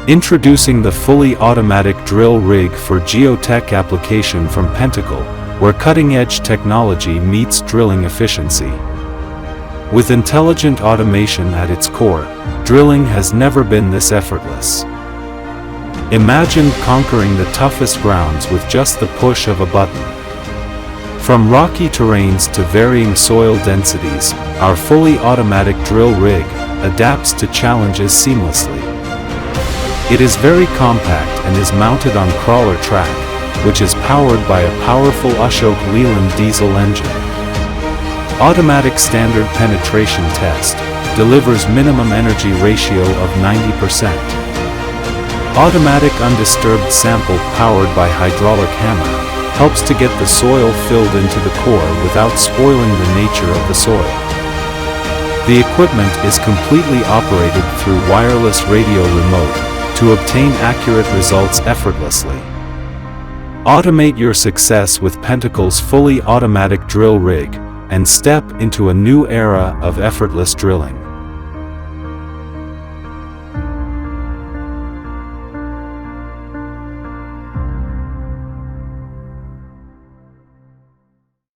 Introducing the fully automatic drill rig for geotech application from Pentacle, where cutting-edge technology meets drilling efficiency. With intelligent automation at its core, drilling has never been this effortless. Imagine conquering the toughest grounds with just the push of a button. From rocky terrains to varying soil densities, our fully automatic drill rig adapts to challenges seamlessly. It is very compact and is mounted on crawler track, which is powered by a powerful Ashok Leyland diesel engine. Automatic standard penetration test delivers minimum energy ratio of 90%. Automatic undisturbed sample powered by hydraulic hammer helps to get the soil filled into the core without spoiling the nature of the soil. The equipment is completely operated through wireless radio remote to obtain accurate results effortlessly. Automate your success with Pentacle's fully automatic drill rig and step into a new era of effortless drilling.